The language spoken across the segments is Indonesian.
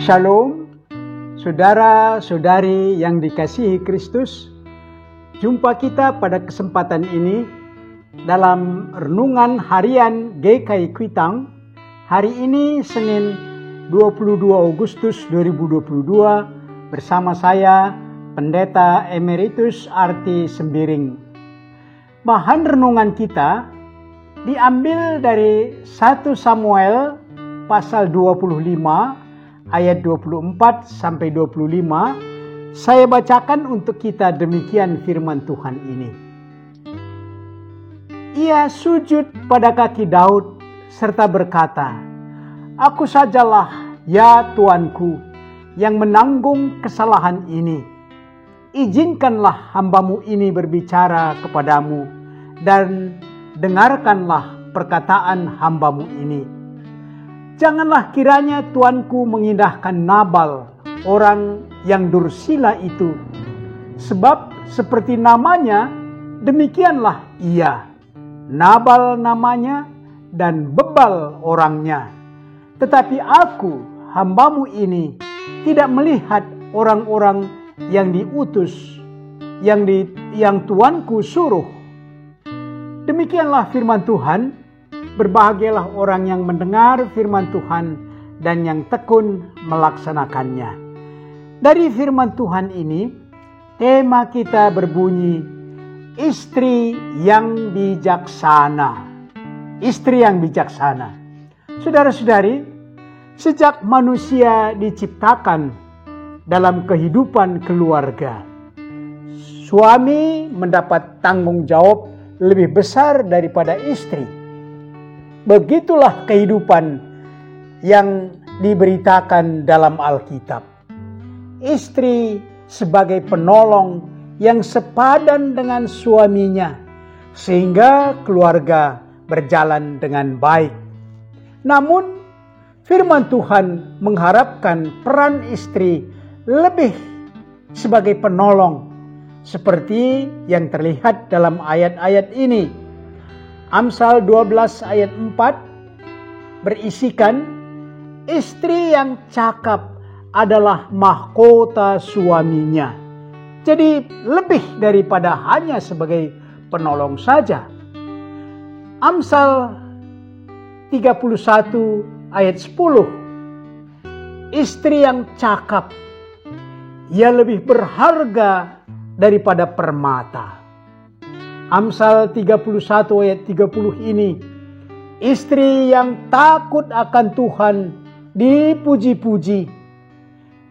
Shalom, saudara-saudari yang dikasihi Kristus. Jumpa kita pada kesempatan ini dalam renungan harian GKI Kuitang. Hari ini Senin 22 Agustus 2022 bersama saya Pendeta Emeritus Arti Sembiring. Bahan renungan kita diambil dari 1 Samuel pasal 25 ayat 24 sampai 25. Saya bacakan untuk kita demikian firman Tuhan ini. Ia sujud pada kaki Daud serta berkata, "Aku sajalah, ya Tuanku, yang menanggung kesalahan ini. Izinkanlah hambamu ini berbicara kepadamu dan dengarkanlah perkataan hambamu ini. Janganlah kiranya Tuanku mengindahkan Nabal, orang yang dursila itu. Sebab seperti namanya, demikianlah ia. Nabal namanya dan bebal orangnya. Tetapi aku, hambamu ini, tidak melihat orang-orang yang diutus, yang Tuanku suruh." Demikianlah firman Tuhan. Berbahagialah orang yang mendengar firman Tuhan dan yang tekun melaksanakannya. Dari firman Tuhan ini, tema kita berbunyi, istri yang bijaksana. Istri yang bijaksana. Saudara-saudari, sejak manusia diciptakan dalam kehidupan keluarga, suami mendapat tanggung jawab lebih besar daripada istri. Begitulah kehidupan yang diberitakan dalam Alkitab. Istri sebagai penolong yang sepadan dengan suaminya, sehingga keluarga berjalan dengan baik. Namun, firman Tuhan mengharapkan peran istri lebih sebagai penolong, seperti yang terlihat dalam ayat-ayat ini. Amsal 12 ayat 4 berisikan, istri yang cakap adalah mahkota suaminya. Jadi lebih daripada hanya sebagai penolong saja. Amsal 31 ayat 10, istri yang cakap, ia lebih berharga daripada permata. Amsal 31 ayat 30 ini, istri yang takut akan Tuhan dipuji-puji.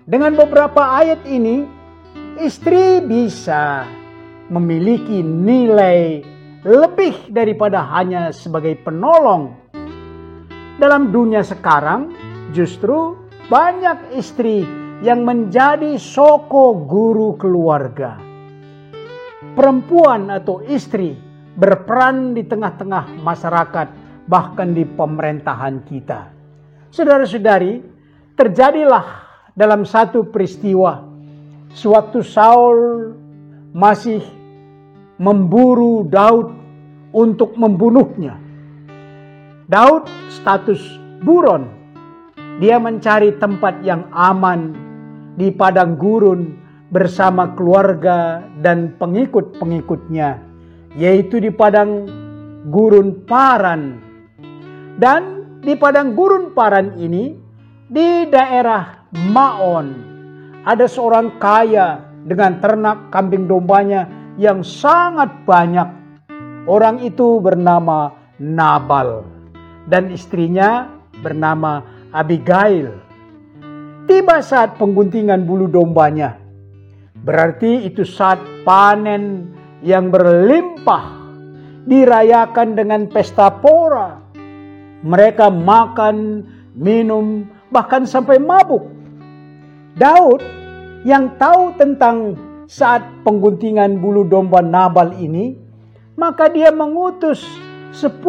Dengan beberapa ayat ini, istri bisa memiliki nilai lebih daripada hanya sebagai penolong. Dalam dunia sekarang, justru banyak istri yang menjadi soko guru keluarga. Perempuan atau istri berperan di tengah-tengah masyarakat, bahkan di pemerintahan kita. Saudara-saudari, terjadilah dalam satu peristiwa, sewaktu Saul masih memburu Daud untuk membunuhnya. Daud status buron. Dia mencari tempat yang aman di padang gurun bersama keluarga dan pengikut-pengikutnya, yaitu di padang gurun Paran. Dan di padang gurun Paran ini, di daerah Maon, ada seorang kaya dengan ternak kambing dombanya yang sangat banyak. Orang itu bernama Nabal dan istrinya bernama Abigail. Tiba saat pengguntingan bulu dombanya. Berarti itu saat panen yang berlimpah, dirayakan dengan pesta pora. Mereka makan, minum, bahkan sampai mabuk. Daud yang tahu tentang saat pengguntingan bulu domba Nabal ini, maka dia mengutus 10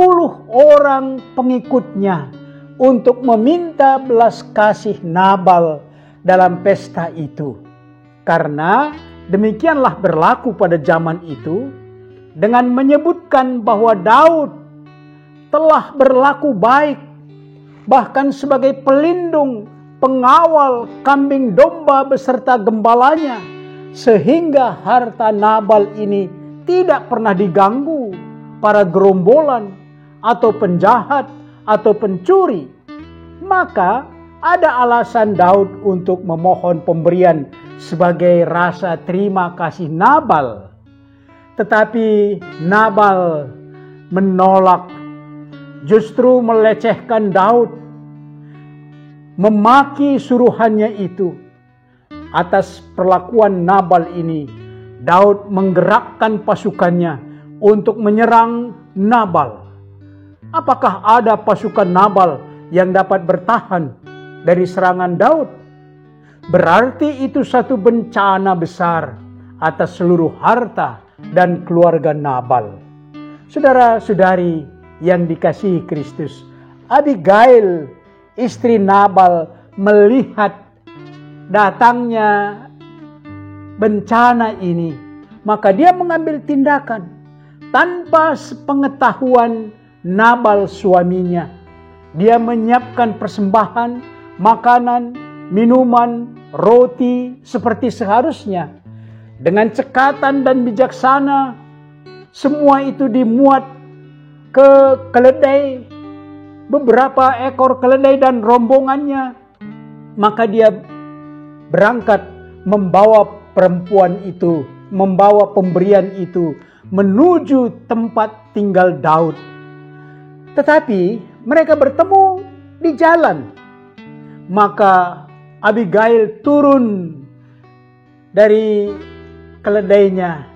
orang pengikutnya untuk meminta belas kasih Nabal dalam pesta itu. Karena demikianlah berlaku pada zaman itu, dengan menyebutkan bahwa Daud telah berlaku baik, bahkan sebagai pelindung pengawal kambing domba beserta gembalanya, sehingga harta Nabal ini tidak pernah diganggu para gerombolan atau penjahat atau pencuri. Maka ada alasan Daud untuk memohon pemberian sebagai rasa terima kasih Nabal. Tetapi Nabal menolak, justru melecehkan Daud, memaki suruhannya itu. Atas perlakuan Nabal ini, Daud menggerakkan pasukannya untuk menyerang Nabal. Apakah ada pasukan Nabal yang dapat bertahan dari serangan Daud? Berarti itu satu bencana besar atas seluruh harta dan keluarga Nabal. Saudara-saudari yang dikasihi Kristus, Abigail, istri Nabal, melihat datangnya bencana ini, maka dia mengambil tindakan tanpa sepengetahuan Nabal suaminya. Dia menyiapkan persembahan, makanan, minuman, roti seperti seharusnya. Dengan cekatan dan bijaksana, semua itu dimuat ke keledai, beberapa ekor keledai dan rombongannya. Maka dia berangkat membawa perempuan itu, membawa pemberian itu menuju tempat tinggal Daud. Tetapi mereka bertemu di jalan. Maka Abigail turun dari keledainya.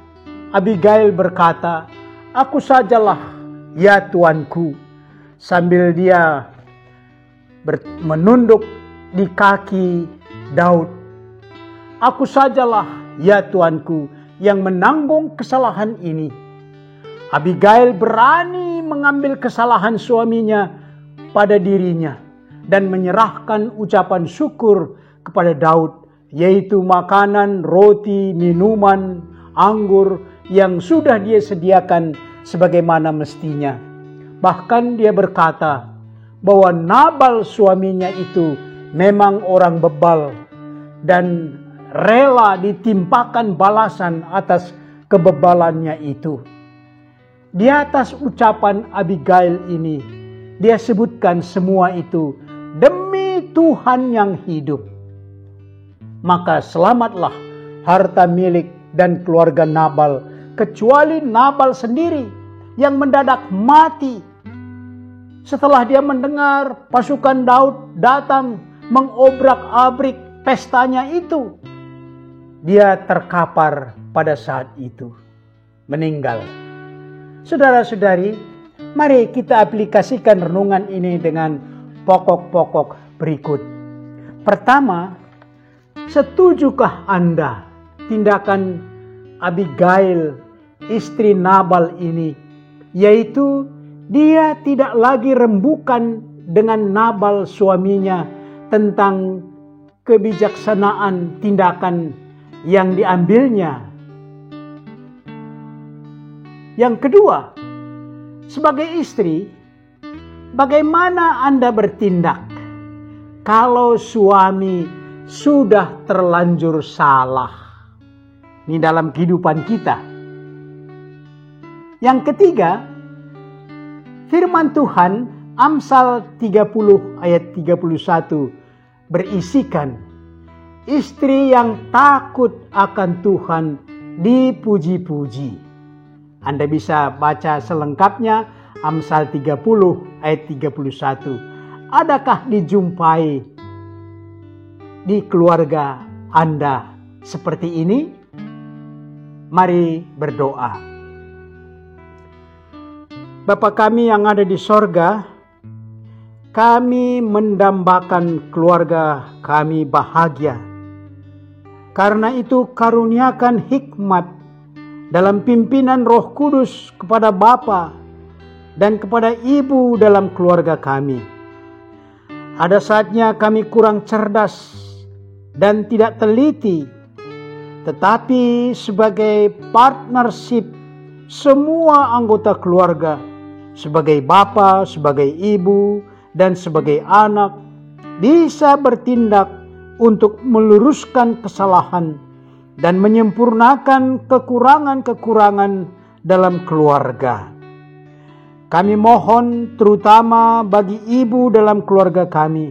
Abigail berkata, "Aku sajalah, ya tuanku." Sambil dia menunduk di kaki Daud. "Aku sajalah, ya tuanku, yang menanggung kesalahan ini." Abigail berani mengambil kesalahan suaminya pada dirinya dan menyerahkan ucapan syukur kepada Daud, yaitu makanan, roti, minuman, anggur yang sudah dia sediakan sebagaimana mestinya. Bahkan dia berkata bahwa Nabal suaminya itu memang orang bebal dan rela ditimpakan balasan atas kebebalannya itu. Di atas ucapan Abigail ini, dia sebutkan semua itu demi Tuhan yang hidup. Maka selamatlah harta milik dan keluarga Nabal, kecuali Nabal sendiri yang mendadak mati. Setelah dia mendengar pasukan Daud datang mengobrak-abrik pestanya itu, dia terkapar pada saat itu, meninggal. Saudara-saudari, mari kita aplikasikan renungan ini dengan pokok-pokok berikut. Pertama, setujukah Anda tindakan Abigail, istri Nabal ini, yaitu dia tidak lagi rembukan dengan Nabal suaminya tentang kebijaksanaan tindakan yang diambilnya? Yang kedua, sebagai istri, bagaimana Anda bertindak kalau suami sudah terlanjur salah? Ini dalam kehidupan kita. Yang ketiga, firman Tuhan Amsal 30 ayat 31 berisikan, istri yang takut akan Tuhan dipuji-puji. Anda bisa baca selengkapnya Amsal 30 ayat 31. Adakah dijumpai di keluarga Anda seperti ini? Mari berdoa. Bapa kami yang ada di sorga, kami mendambakan keluarga kami bahagia. Karena itu karuniakan hikmat dalam pimpinan Roh Kudus kepada Bapa dan kepada Ibu dalam keluarga kami. Ada saatnya kami kurang cerdas dan tidak teliti, tetapi sebagai partnership semua anggota keluarga, sebagai bapa, sebagai ibu, dan sebagai anak, bisa bertindak untuk meluruskan kesalahan dan menyempurnakan kekurangan-kekurangan dalam keluarga. Kami mohon terutama bagi ibu dalam keluarga kami,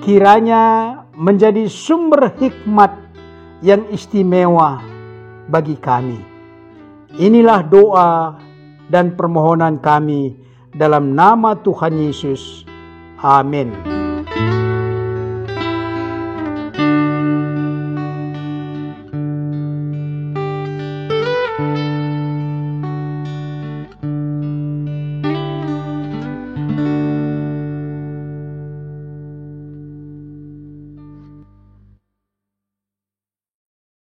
kiranya menjadi sumber hikmat yang istimewa bagi kami. Inilah doa dan permohonan kami dalam nama Tuhan Yesus. Amin.